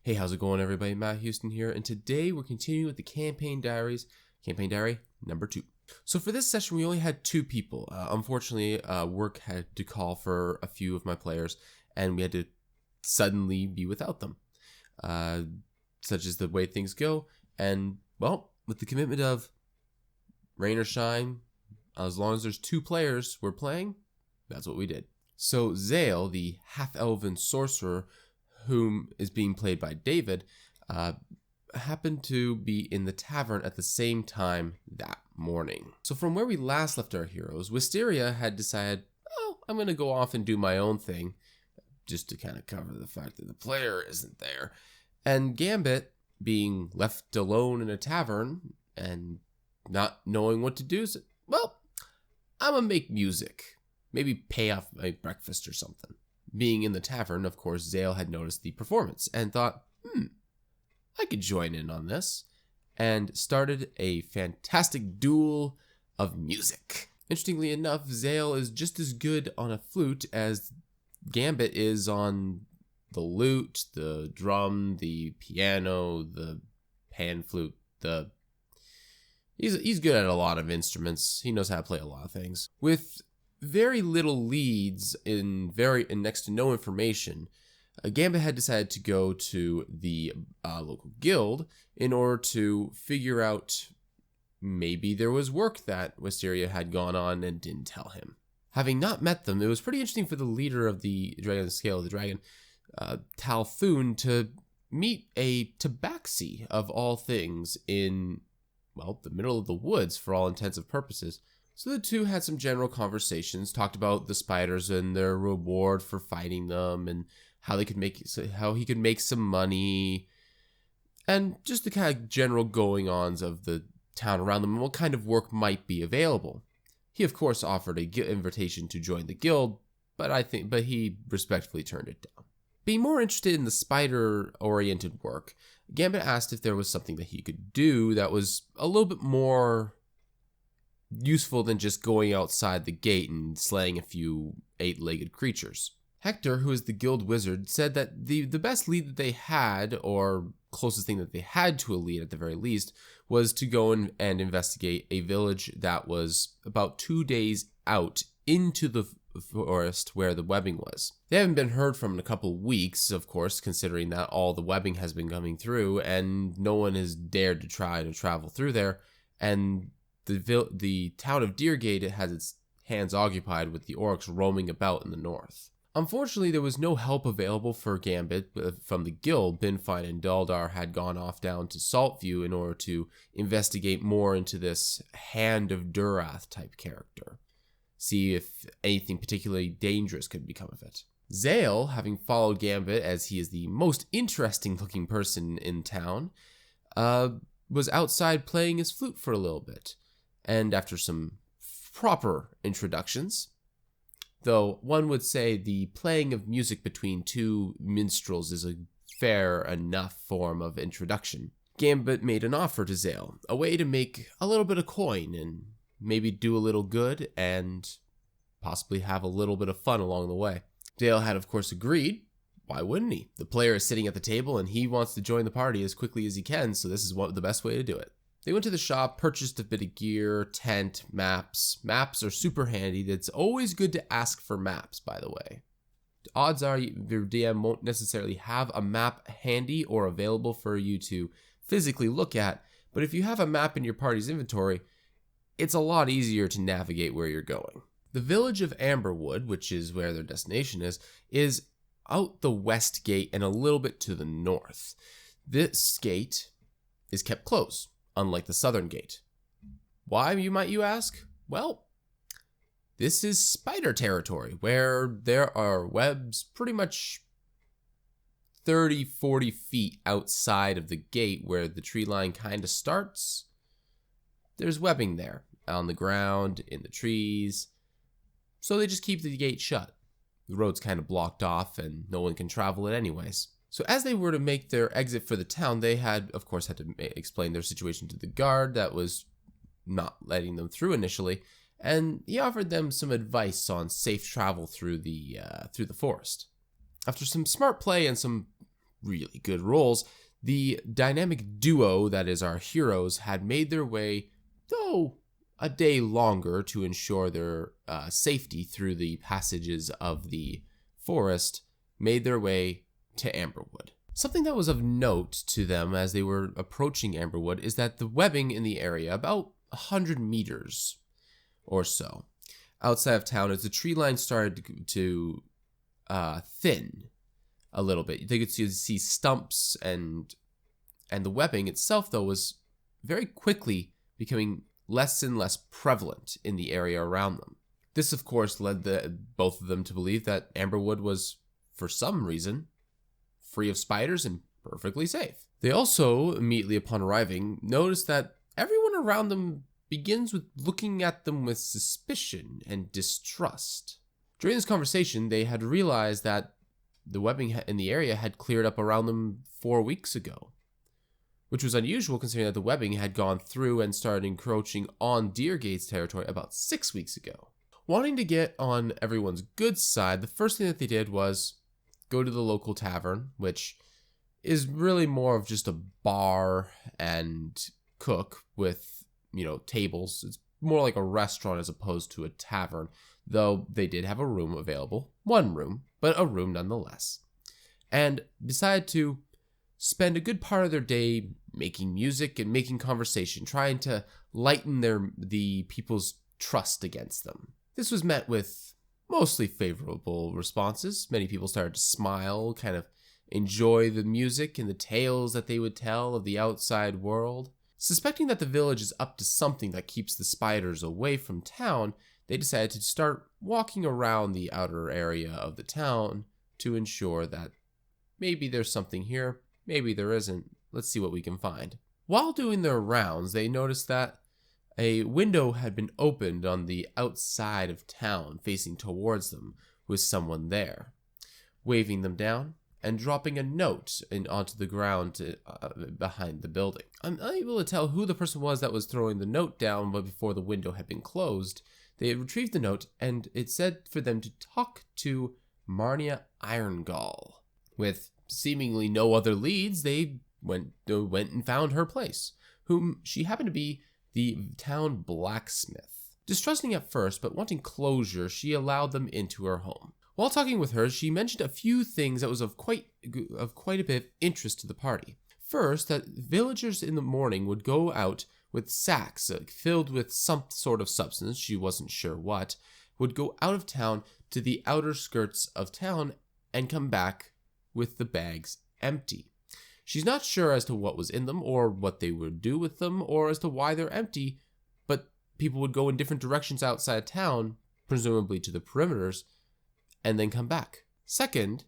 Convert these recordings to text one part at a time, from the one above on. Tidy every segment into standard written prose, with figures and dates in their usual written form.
Hey, how's it going, everybody? Matt Houston here, and today we're continuing with the Campaign Diaries, Campaign Diary number 2. So for this session, we only had 2 people. Unfortunately, work had to call for a few of my players, and we had to suddenly be without them, such as the way things go. And, well, with the commitment of rain or shine, as long as there's 2 players we're playing, that's what we did. So Zale, the half-elven sorcerer, whom is being played by David, happened to be in the tavern at the same time that morning. So from where we last left our heroes, Wisteria had decided, I'm going to go off and do my own thing, just to kind of cover the fact that the player isn't there. And Gambit, being left alone in a tavern and not knowing what to do, said, I'm going to make music. Maybe pay off my breakfast or something. Being in the tavern, of course, Zale had noticed the performance and thought, I could join in on this, and started a fantastic duel of music. Interestingly enough, Zale is just as good on a flute as Gambit is on the lute, the drum, the piano, the pan flute. He's good at a lot of instruments. He knows how to play a lot of things. With very little leads and next to no information, Gamba had decided to go to the local guild in order to figure out maybe there was work that Wisteria had gone on and didn't tell him. Having not met them, it was pretty interesting for the leader of the Dragon Scale of the Dragon, Talthun, to meet a tabaxi of all things in, the middle of the woods for all intents and purposes. So the two had some general conversations, talked about the spiders and their reward for fighting them, and how he could make some money, and just the kind of general going-ons of the town around them and what kind of work might be available. He, of course, offered an invitation to join the guild, but he respectfully turned it down. Being more interested in the spider-oriented work, Gambit asked if there was something that he could do that was a little bit more useful than just going outside the gate and slaying a few 8-legged creatures. Hector, who is the guild wizard, said that the best lead that they had, or closest thing that they had to a lead at the very least, was to go and investigate a village that was about 2 days out into the forest where the webbing was. They haven't been heard from in a couple of weeks, of course, considering that all the webbing has been coming through and no one has dared to try to travel through there, and the town of Deergate has its hands occupied with the orcs roaming about in the north. Unfortunately, there was no help available for Gambit from the guild. Binfine and Daldar had gone off down to Saltview in order to investigate more into this Hand of Durath type character. See if anything particularly dangerous could become of it. Zale, having followed Gambit as he is the most interesting looking person in town, was outside playing his flute for a little bit. And after some proper introductions, though one would say the playing of music between 2 minstrels is a fair enough form of introduction, Gambit made an offer to Zale, a way to make a little bit of coin and maybe do a little good and possibly have a little bit of fun along the way. Zale had, of course, agreed. Why wouldn't he? The player is sitting at the table and he wants to join the party as quickly as he can, so this is the best way to do it. They went to the shop, purchased a bit of gear, tent, maps. Maps are super handy. It's always good to ask for maps, by the way. Odds are your DM won't necessarily have a map handy or available for you to physically look at, but if you have a map in your party's inventory, it's a lot easier to navigate where you're going. The village of Amberwood, which is where their destination is out the west gate and a little bit to the north. This gate is kept closed, unlike the southern gate. Why, you ask? Well, this is spider territory, where there are webs pretty much 30, 40 feet outside of the gate where the tree line kind of starts. There's webbing there, on the ground, in the trees, so they just keep the gate shut. The road's kind of blocked off and no one can travel it anyways. So as they were to make their exit for the town, they had to explain their situation to the guard that was not letting them through initially, and he offered them some advice on safe travel through the forest. After some smart play and some really good rolls, the dynamic duo that is our heroes had made their way, though a day longer to ensure their safety through the passages of the forest, made their way to Amberwood. Something that was of note to them as they were approaching Amberwood is that the webbing in the area, about 100 meters or so, outside of town, as the tree line started to thin a little bit. They could see stumps, and the webbing itself, though, was very quickly becoming less and less prevalent in the area around them. This, of course, led both of them to believe that Amberwood was, for some reason, free of spiders and perfectly safe. They also, immediately upon arriving, noticed that everyone around them begins with looking at them with suspicion and distrust. During this conversation, they had realized that the webbing in the area had cleared up around them 4 weeks ago, which was unusual considering that the webbing had gone through and started encroaching on Deergate's territory about 6 weeks ago. Wanting to get on everyone's good side, the first thing that they did was go to the local tavern, which is really more of just a bar and cook with, tables. It's more like a restaurant as opposed to a tavern, though they did have a room available. One room, but a room nonetheless. And decided to spend a good part of their day making music and making conversation, trying to lighten the people's trust against them. This was met with mostly favorable responses. Many people started to smile, kind of enjoy the music and the tales that they would tell of the outside world. Suspecting that the village is up to something that keeps the spiders away from town, they decided to start walking around the outer area of the town to ensure that maybe there's something here, maybe there isn't. Let's see what we can find. While doing their rounds, they noticed that a window had been opened on the outside of town facing towards them, with someone there. Waving them down and dropping a note onto the ground behind the building. I'm unable to tell who the person was that was throwing the note down, but before the window had been closed, they had retrieved the note, and it said for them to talk to Marnia Irongall. With seemingly no other leads, they went and found her place, whom she happened to be the town blacksmith. Distrusting at first, but wanting closure, she allowed them into her home. While talking with her, she mentioned a few things that was of quite a bit of interest to the party. First, that villagers in the morning would go out with sacks filled with some sort of substance, she wasn't sure what, would go out of town to the outer skirts of town and come back with the bags empty. She's not sure as to what was in them or what they would do with them or as to why they're empty, but people would go in different directions outside town, presumably to the perimeters, and then come back. Second,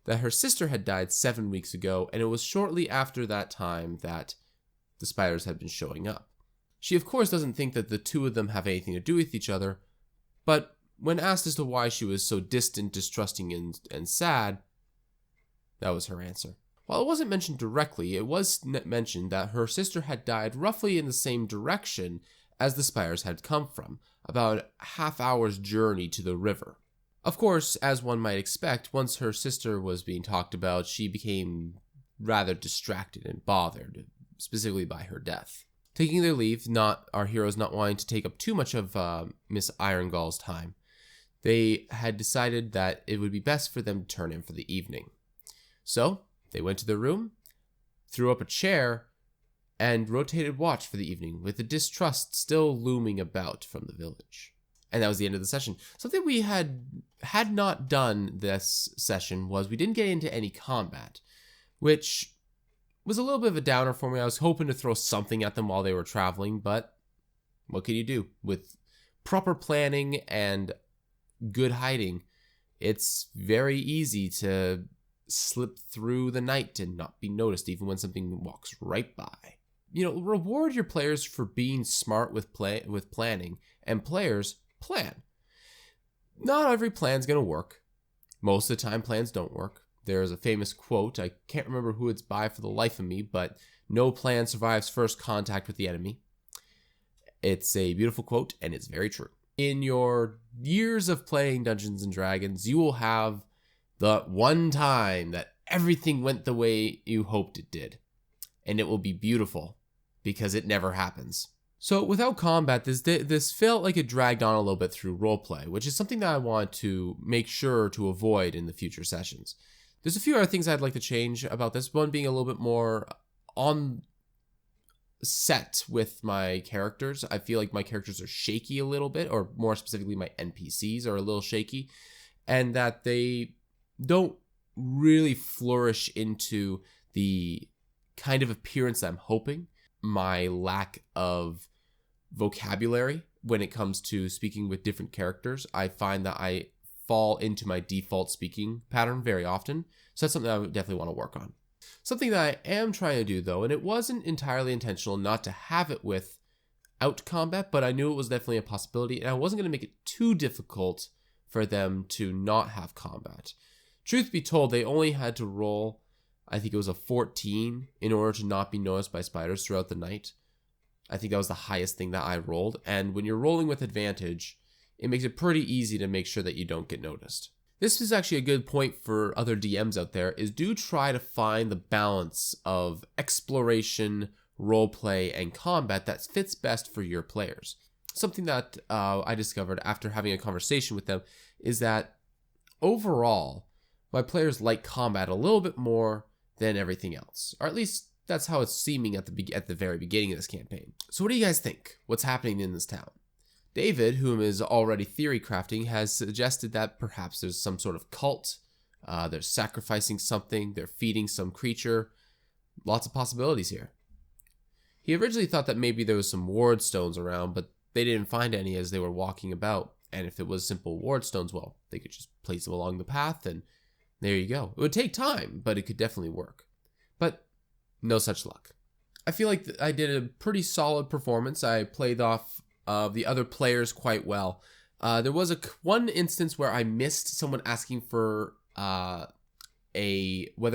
that her sister had died 7 weeks ago, and it was shortly after that time that the spiders had been showing up. She, of course, doesn't think that the two of them have anything to do with each other, but when asked as to why she was so distant, distrusting, and sad, that was her answer. While it wasn't mentioned directly, it was mentioned that her sister had died roughly in the same direction as the spiders had come from, about a half-hour's journey to the river. Of course, as one might expect, once her sister was being talked about, she became rather distracted and bothered, specifically by her death. Taking their leave, our heroes not wanting to take up too much of Miss Irongall's time, they had decided that it would be best for them to turn in for the evening. So, they went to their room, threw up a chair, and rotated watch for the evening, with the distrust still looming about from the village. And that was the end of the session. Something we had not done this session was we didn't get into any combat, which was a little bit of a downer for me. I was hoping to throw something at them while they were traveling, but what can you do? With proper planning and good hiding, it's very easy to slip through the night and not be noticed, even when something walks right by. Reward your players for being smart with planning, and players plan. Not every plan's going to work. Most of the time, plans don't work. There's a famous quote, I can't remember who it's by for the life of me, but no plan survives first contact with the enemy. It's a beautiful quote, and it's very true. In your years of playing Dungeons & Dragons, you will have the one time that everything went the way you hoped it did. And it will be beautiful, because it never happens. So without combat, this felt like it dragged on a little bit through roleplay, which is something that I want to make sure to avoid in the future sessions. There's a few other things I'd like to change about this, one being a little bit more on set with my characters. I feel like my characters are shaky a little bit, or more specifically my NPCs are a little shaky, and that they don't really flourish into the kind of appearance that I'm hoping. My lack of vocabulary when it comes to speaking with different characters, I find that I fall into my default speaking pattern very often. So that's something I would definitely want to work on. Something that I am trying to do though, and it wasn't entirely intentional not to have it without combat, but I knew it was definitely a possibility, and I wasn't going to make it too difficult for them to not have combat. Truth be told, they only had to roll, I think it was a 14 in order to not be noticed by spiders throughout the night. I think that was the highest thing that I rolled. And when you're rolling with advantage, it makes it pretty easy to make sure that you don't get noticed. This is actually a good point for other DMs out there, is do try to find the balance of exploration, roleplay, and combat that fits best for your players. Something that I discovered after having a conversation with them is that overall, my players like combat a little bit more than everything else, or at least that's how it's seeming at the very beginning of this campaign. So what do you guys think? What's happening in this town? David, whom is already theory crafting, has suggested that perhaps there's some sort of cult. They're sacrificing something. They're feeding some creature. Lots of possibilities here. He originally thought that maybe there was some ward stones around, but they didn't find any as they were walking about. And if it was simple ward stones, well, they could just place them along the path and there you go. It would take time, but it could definitely work. But no such luck. I feel like I did a pretty solid performance. I played off the other players quite well. There was one instance where I missed someone asking for whether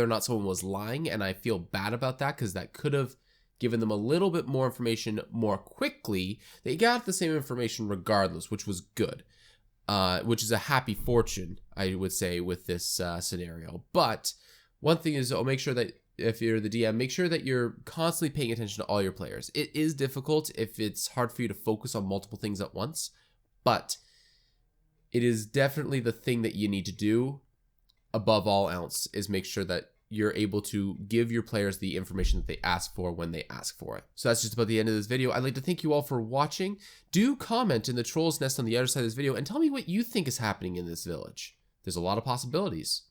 or not someone was lying, and I feel bad about that because that could have given them a little bit more information more quickly. They got the same information regardless, which was good. Which is a happy fortune, I would say, with this scenario. But one thing is, make sure that if you're the DM, make sure that you're constantly paying attention to all your players. It is difficult if it's hard for you to focus on multiple things at once, but it is definitely the thing that you need to do above all else, is make sure that you're able to give your players the information that they ask for when they ask for it. So that's just about the end of this video. I'd like to thank you all for watching. Do comment in the troll's nest on the other side of this video and tell me what you think is happening in this village. There's a lot of possibilities.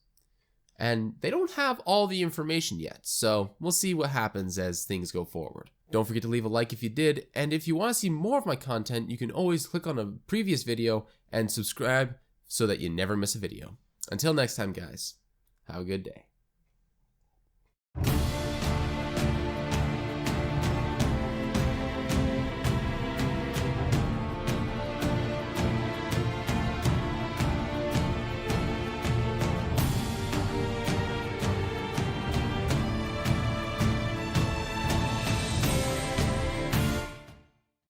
And they don't have all the information yet, so we'll see what happens as things go forward. Don't forget to leave a like if you did, and if you want to see more of my content, you can always click on a previous video and subscribe so that you never miss a video. Until next time, guys, have a good day.